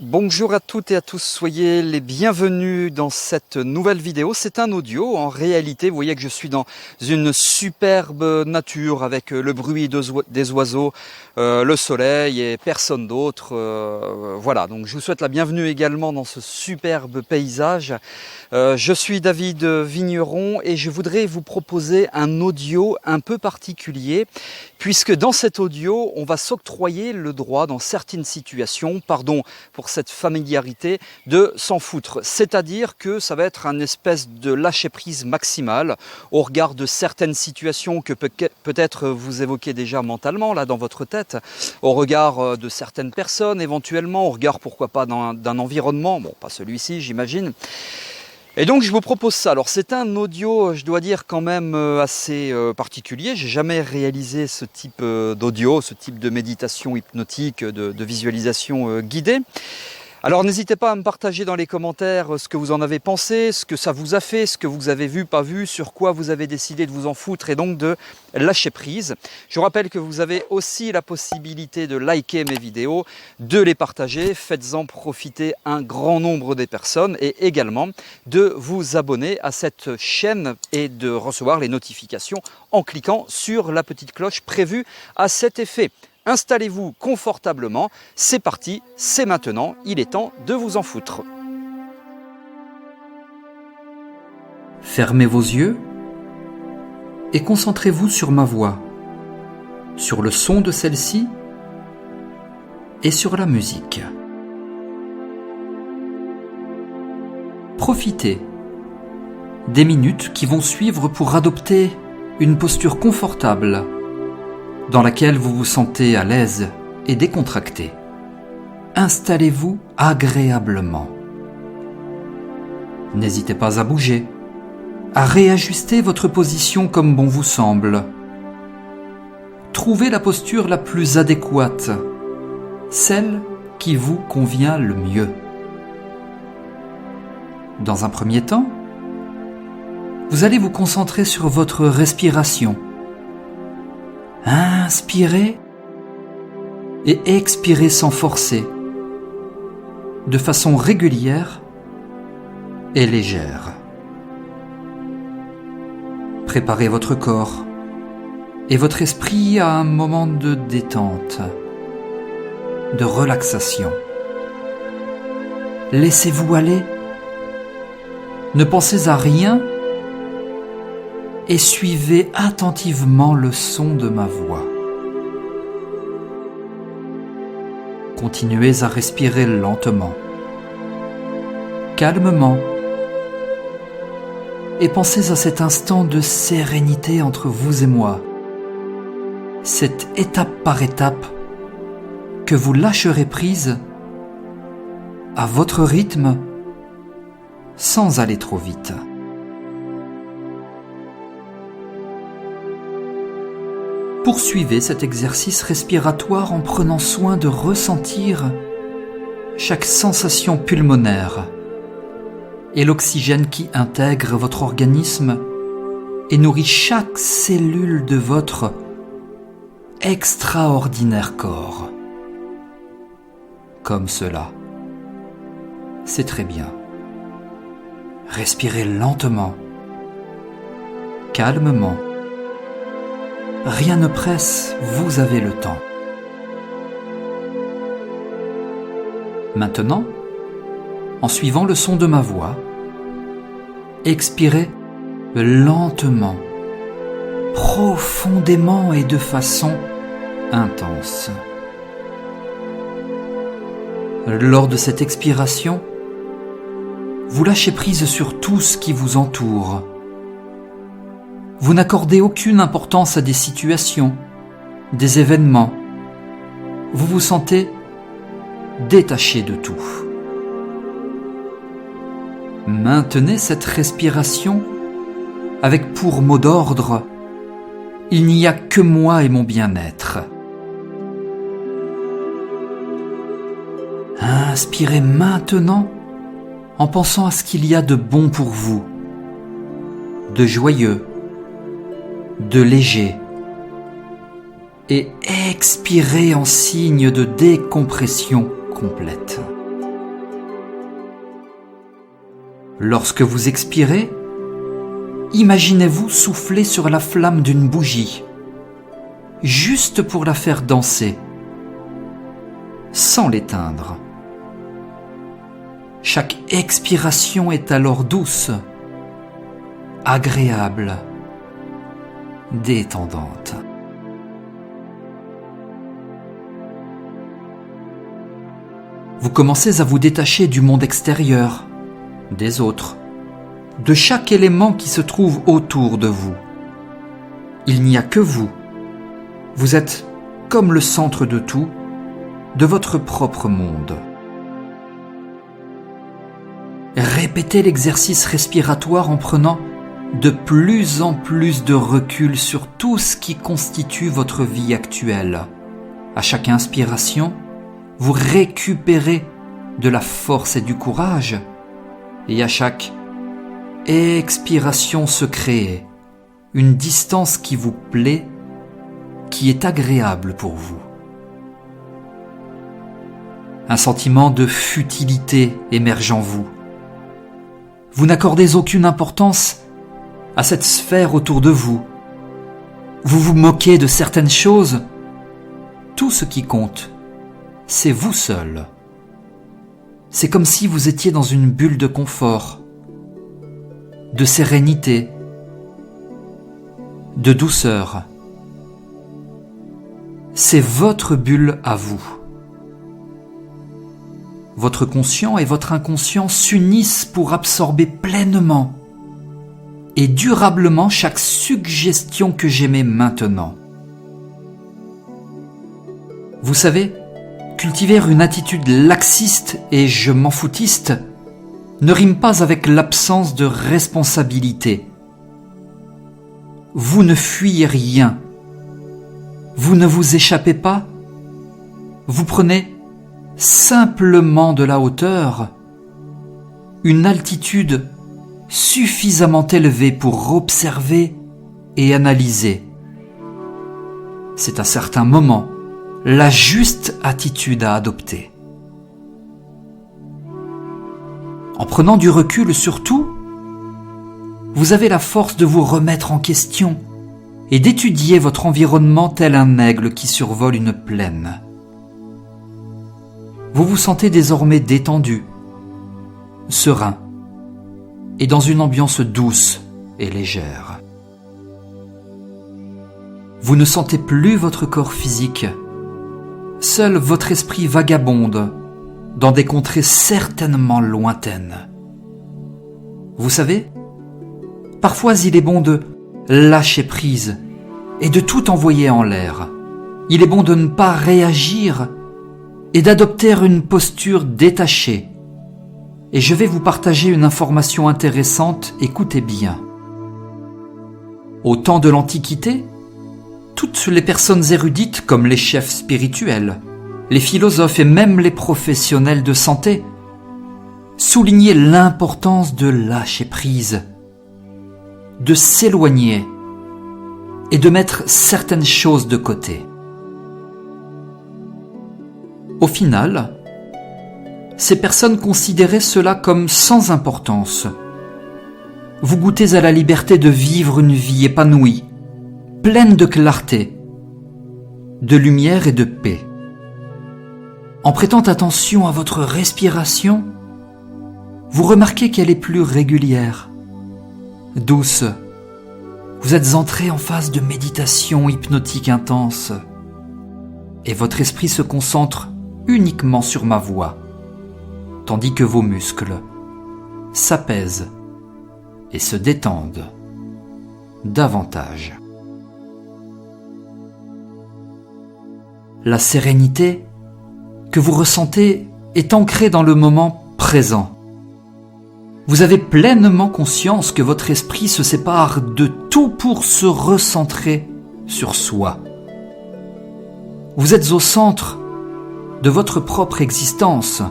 Bonjour à toutes et à tous, soyez les bienvenus dans cette nouvelle vidéo. C'est un audio, en réalité, vous voyez que je suis dans une superbe nature avec le bruit des oiseaux, le soleil et personne d'autre. Voilà, donc je vous souhaite la bienvenue également dans ce superbe paysage. Je suis David Vigneron et je voudrais vous proposer un audio un peu particulier, puisque dans cet audio, on va s'octroyer le droit dans certaines situations, pardon pour cette familiarité, de s'en foutre. C'est-à-dire que ça va être un espèce de lâcher-prise maximale au regard de certaines situations que peut-être vous évoquez déjà mentalement, là, dans votre tête, au regard de certaines personnes, éventuellement, au regard, pourquoi pas, d'un environnement, bon, pas celui-ci, j'imagine. Et donc je vous propose ça. Alors c'est un audio, je dois dire, quand même assez particulier. J'ai jamais réalisé ce type d'audio, ce type de méditation hypnotique, de visualisation guidée. Alors n'hésitez pas à me partager dans les commentaires ce que vous en avez pensé, ce que ça vous a fait, ce que vous avez vu, pas vu, sur quoi vous avez décidé de vous en foutre et donc de lâcher prise. Je vous rappelle que vous avez aussi la possibilité de liker mes vidéos, de les partager, faites-en profiter un grand nombre des personnes et également de vous abonner à cette chaîne et de recevoir les notifications en cliquant sur la petite cloche prévue à cet effet. Installez-vous confortablement, c'est parti, c'est maintenant, il est temps de vous en foutre. Fermez vos yeux et concentrez-vous sur ma voix, sur le son de celle-ci et sur la musique. Profitez des minutes qui vont suivre pour adopter une posture confortable dans laquelle vous vous sentez à l'aise et décontracté. Installez-vous agréablement. N'hésitez pas à bouger, à réajuster votre position comme bon vous semble. Trouvez la posture la plus adéquate, celle qui vous convient le mieux. Dans un premier temps, vous allez vous concentrer sur votre respiration. Inspirez et expirez sans forcer, de façon régulière et légère. Préparez votre corps et votre esprit à un moment de détente, de relaxation. Laissez-vous aller, ne pensez à rien et suivez attentivement le son de ma voix. Continuez à respirer lentement, calmement, et pensez à cet instant de sérénité entre vous et moi, cette étape par étape que vous lâcherez prise à votre rythme sans aller trop vite. Poursuivez cet exercice respiratoire en prenant soin de ressentir chaque sensation pulmonaire et l'oxygène qui intègre votre organisme et nourrit chaque cellule de votre extraordinaire corps. Comme cela. C'est très bien. Respirez lentement, calmement. Rien ne presse, vous avez le temps. Maintenant, en suivant le son de ma voix, expirez lentement, profondément et de façon intense. Lors de cette expiration, vous lâchez prise sur tout ce qui vous entoure. Vous n'accordez aucune importance à des situations, des événements. Vous vous sentez détaché de tout. Maintenez cette respiration avec pour mot d'ordre « Il n'y a que moi et mon bien-être ». Inspirez maintenant en pensant à ce qu'il y a de bon pour vous, de joyeux, de léger, et expirez en signe de décompression complète. Lorsque vous expirez, imaginez-vous souffler sur la flamme d'une bougie, juste pour la faire danser, sans l'éteindre. Chaque expiration est alors douce, agréable, détendante. Vous commencez à vous détacher du monde extérieur, des autres, de chaque élément qui se trouve autour de vous. Il n'y a que vous. Vous êtes comme le centre de tout, de votre propre monde. Répétez l'exercice respiratoire en prenant de plus en plus de recul sur tout ce qui constitue votre vie actuelle. À chaque inspiration, vous récupérez de la force et du courage, et à chaque expiration se crée une distance qui vous plaît, qui est agréable pour vous. Un sentiment de futilité émerge en vous. Vous n'accordez aucune importance à cette sphère autour de vous. Vous vous moquez de certaines choses. Tout ce qui compte, c'est vous seul. C'est comme si vous étiez dans une bulle de confort, de sérénité, de douceur. C'est votre bulle à vous. Votre conscient et votre inconscient s'unissent pour absorber pleinement et durablement chaque suggestion que j'émets maintenant. Vous savez, cultiver une attitude laxiste et je m'en foutiste ne rime pas avec l'absence de responsabilité. Vous ne fuyez rien. Vous ne vous échappez pas. Vous prenez simplement de la hauteur, une altitude suffisamment élevée pour observer et analyser. C'est à certains moments la juste attitude à adopter. En prenant du recul sur tout, vous avez la force de vous remettre en question et d'étudier votre environnement tel un aigle qui survole une plaine. Vous vous sentez désormais détendu, serein et dans une ambiance douce et légère. Vous ne sentez plus votre corps physique. Seul votre esprit vagabonde dans des contrées certainement lointaines. Vous savez, parfois il est bon de lâcher prise et de tout envoyer en l'air. Il est bon de ne pas réagir et d'adopter une posture détachée. Et je vais vous partager une information intéressante, écoutez bien. Au temps de l'Antiquité, toutes les personnes érudites comme les chefs spirituels, les philosophes et même les professionnels de santé soulignaient l'importance de lâcher prise, de s'éloigner et de mettre certaines choses de côté. Au final, ces personnes considéraient cela comme sans importance. Vous goûtez à la liberté de vivre une vie épanouie, pleine de clarté, de lumière et de paix. En prêtant attention à votre respiration, vous remarquez qu'elle est plus régulière, douce. Vous êtes entré en phase de méditation hypnotique intense et votre esprit se concentre uniquement sur ma voix, tandis que vos muscles s'apaisent et se détendent davantage. La sérénité que vous ressentez est ancrée dans le moment présent. Vous avez pleinement conscience que votre esprit se sépare de tout pour se recentrer sur soi. Vous êtes au centre de votre propre existence.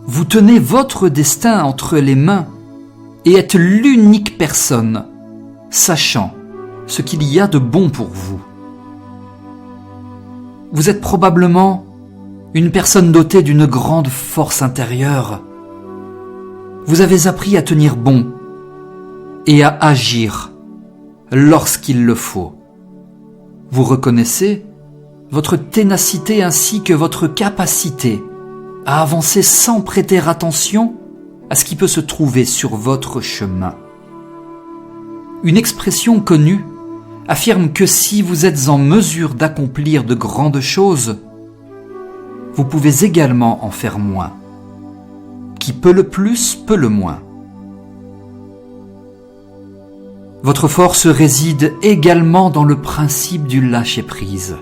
Vous tenez votre destin entre les mains et êtes l'unique personne sachant ce qu'il y a de bon pour vous. Vous êtes probablement une personne dotée d'une grande force intérieure. Vous avez appris à tenir bon et à agir lorsqu'il le faut. Vous reconnaissez votre ténacité ainsi que votre capacité à avancer sans prêter attention à ce qui peut se trouver sur votre chemin. Une expression connue affirme que si vous êtes en mesure d'accomplir de grandes choses, vous pouvez également en faire moins. Qui peut le plus, peut le moins. Votre force réside également dans le principe du lâcher-prise,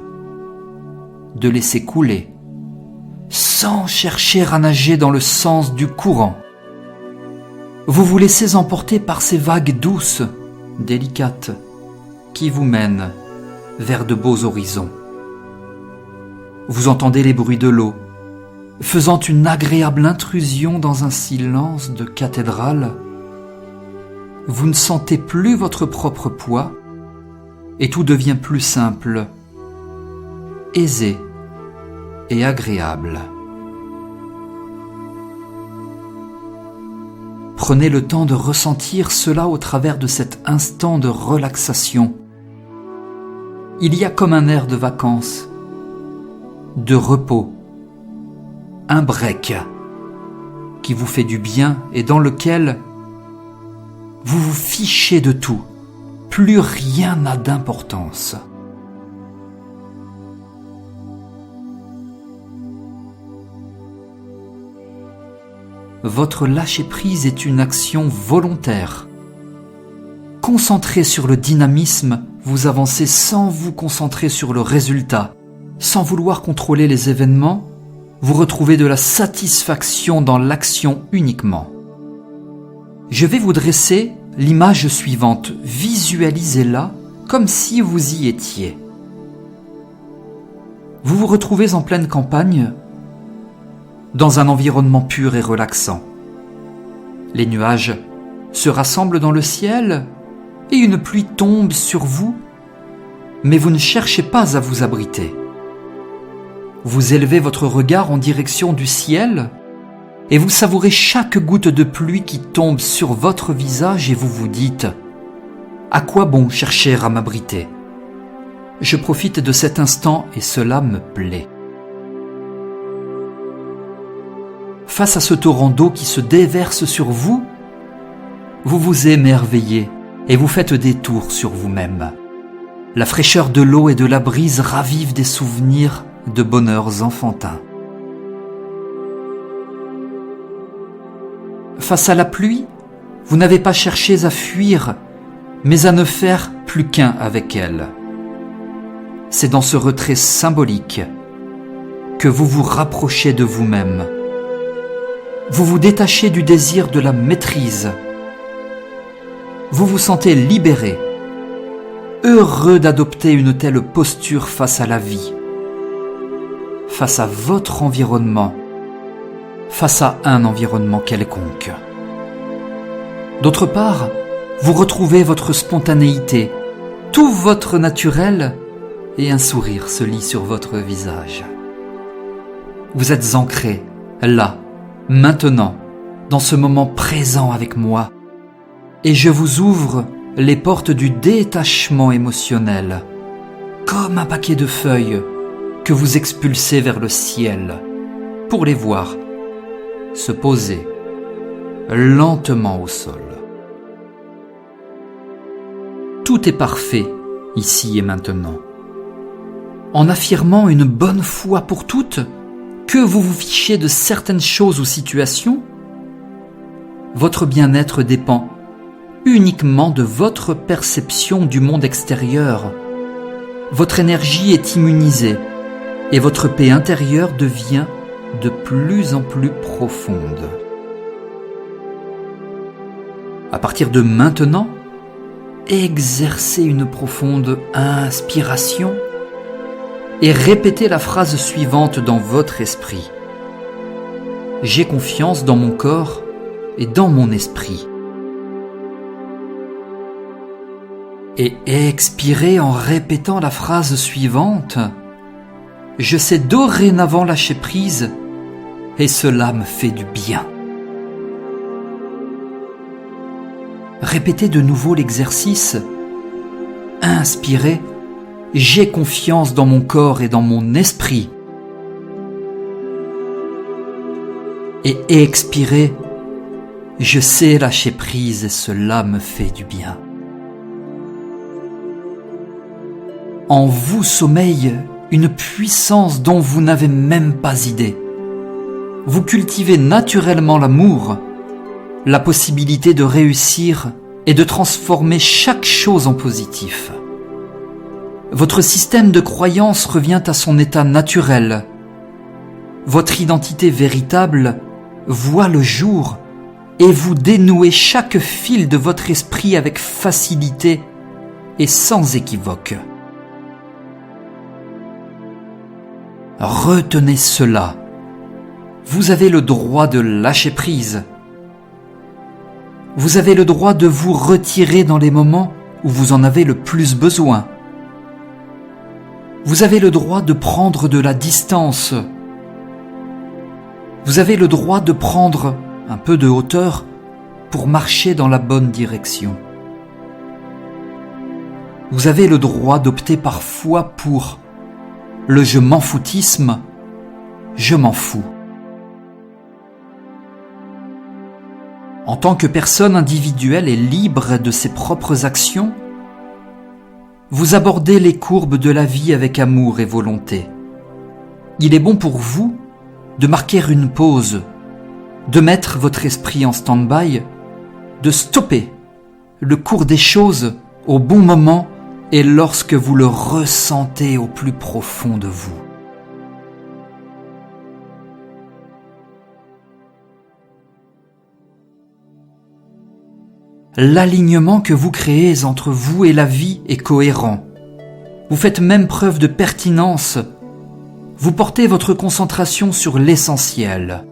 de laisser couler, sans chercher à nager dans le sens du courant. Vous vous laissez emporter par ces vagues douces, délicates, qui vous mènent vers de beaux horizons. Vous entendez les bruits de l'eau, faisant une agréable intrusion dans un silence de cathédrale. Vous ne sentez plus votre propre poids et tout devient plus simple, aisé et agréable. Prenez le temps de ressentir cela au travers de cet instant de relaxation. Il y a comme un air de vacances, de repos, un break qui vous fait du bien et dans lequel vous vous fichez de tout, plus rien n'a d'importance. Votre lâcher-prise est une action volontaire. Concentré sur le dynamisme, vous avancez sans vous concentrer sur le résultat. Sans vouloir contrôler les événements, vous retrouvez de la satisfaction dans l'action uniquement. Je vais vous dresser l'image suivante. Visualisez-la comme si vous y étiez. Vous vous retrouvez en pleine campagne, dans un environnement pur et relaxant. Les nuages se rassemblent dans le ciel et une pluie tombe sur vous, mais vous ne cherchez pas à vous abriter. Vous élevez votre regard en direction du ciel et vous savourez chaque goutte de pluie qui tombe sur votre visage et vous vous dites « À quoi bon chercher à m'abriter ? Je profite de cet instant et cela me plaît. » Face à ce torrent d'eau qui se déverse sur vous, vous vous émerveillez et vous faites des tours sur vous-même. La fraîcheur de l'eau et de la brise ravive des souvenirs de bonheurs enfantins. Face à la pluie, vous n'avez pas cherché à fuir, mais à ne faire plus qu'un avec elle. C'est dans ce retrait symbolique que vous vous rapprochez de vous-même. Vous vous détachez du désir de la maîtrise. Vous vous sentez libéré, heureux d'adopter une telle posture face à la vie, face à votre environnement, face à un environnement quelconque. D'autre part, vous retrouvez votre spontanéité, tout votre naturel et un sourire se lit sur votre visage. Vous êtes ancré, là, maintenant, dans ce moment présent avec moi, et je vous ouvre les portes du détachement émotionnel, comme un paquet de feuilles que vous expulsez vers le ciel, pour les voir se poser lentement au sol. Tout est parfait, ici et maintenant. En affirmant une bonne fois pour toutes que vous vous fichez de certaines choses ou situations, votre bien-être dépend uniquement de votre perception du monde extérieur. Votre énergie est immunisée et votre paix intérieure devient de plus en plus profonde. À partir de maintenant, exercez une profonde inspiration et répétez la phrase suivante dans votre esprit. J'ai confiance dans mon corps et dans mon esprit. Et expirez en répétant la phrase suivante. Je sais dorénavant lâcher prise et cela me fait du bien. Répétez de nouveau l'exercice. Inspirez. J'ai confiance dans mon corps et dans mon esprit. Et expirez. Je sais lâcher prise et cela me fait du bien. En vous sommeille une puissance dont vous n'avez même pas idée. Vous cultivez naturellement l'amour, la possibilité de réussir et de transformer chaque chose en positif. Votre système de croyance revient à son état naturel. Votre identité véritable voit le jour et vous dénouez chaque fil de votre esprit avec facilité et sans équivoque. Retenez cela. Vous avez le droit de lâcher prise. Vous avez le droit de vous retirer dans les moments où vous en avez le plus besoin. Vous avez le droit de prendre de la distance. Vous avez le droit de prendre un peu de hauteur pour marcher dans la bonne direction. Vous avez le droit d'opter parfois pour le je m'en foutisme, je m'en fous. En tant que personne individuelle et libre de ses propres actions, vous abordez les courbes de la vie avec amour et volonté. Il est bon pour vous de marquer une pause, de mettre votre esprit en stand-by, de stopper le cours des choses au bon moment et lorsque vous le ressentez au plus profond de vous. L'alignement que vous créez entre vous et la vie est cohérent. Vous faites même preuve de pertinence. Vous portez votre concentration sur l'essentiel.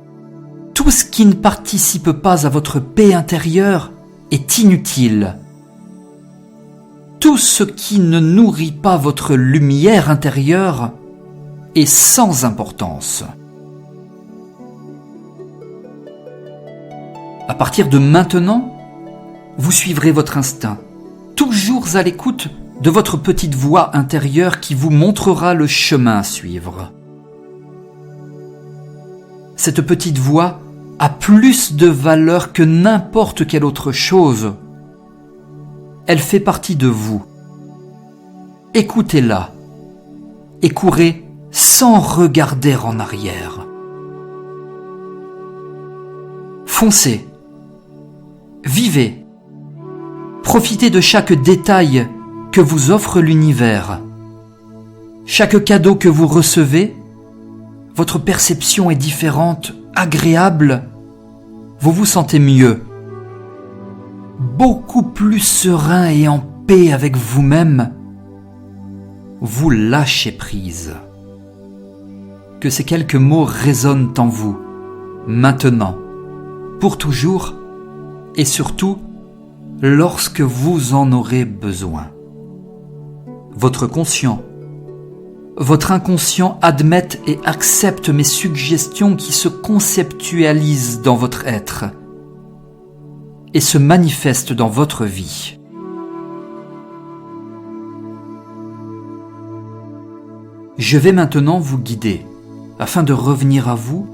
Tout ce qui ne participe pas à votre paix intérieure est inutile. Tout ce qui ne nourrit pas votre lumière intérieure est sans importance. À partir de maintenant, vous suivrez votre instinct, toujours à l'écoute de votre petite voix intérieure qui vous montrera le chemin à suivre. Cette petite voix a plus de valeur que n'importe quelle autre chose. Elle fait partie de vous. Écoutez-la et courez sans regarder en arrière. Foncez, vivez. Profitez de chaque détail que vous offre l'univers. Chaque cadeau que vous recevez, votre perception est différente, agréable. Vous vous sentez mieux, beaucoup plus serein et en paix avec vous-même. Vous lâchez prise. Que ces quelques mots résonnent en vous, maintenant, pour toujours, et surtout, lorsque vous en aurez besoin. Votre conscient, votre inconscient admettent et acceptent mes suggestions qui se conceptualisent dans votre être et se manifestent dans votre vie. Je vais maintenant vous guider afin de revenir à vous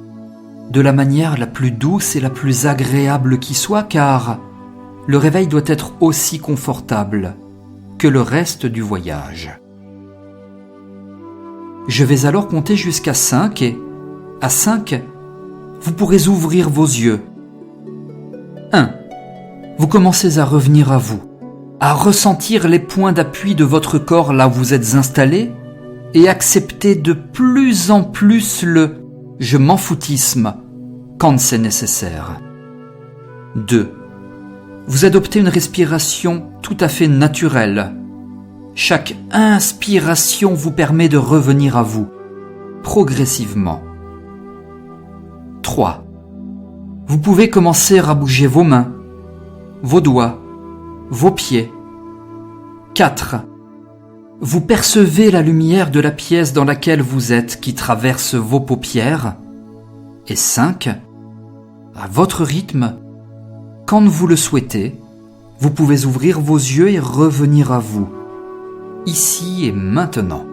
de la manière la plus douce et la plus agréable qui soit, car le réveil doit être aussi confortable que le reste du voyage. Je vais alors compter jusqu'à 5 et, à 5, vous pourrez ouvrir vos yeux. 1. Vous commencez à revenir à vous, à ressentir les points d'appui de votre corps là où vous êtes installé et accepter de plus en plus le « je m'en foutisme » quand c'est nécessaire. 2. Vous adoptez une respiration tout à fait naturelle. Chaque inspiration vous permet de revenir à vous, progressivement. 3. Vous pouvez commencer à bouger vos mains, vos doigts, vos pieds. 4. Vous percevez la lumière de la pièce dans laquelle vous êtes qui traverse vos paupières. Et 5. À votre rythme, quand vous le souhaitez, Vous pouvez ouvrir vos yeux et revenir à vous, ici et maintenant.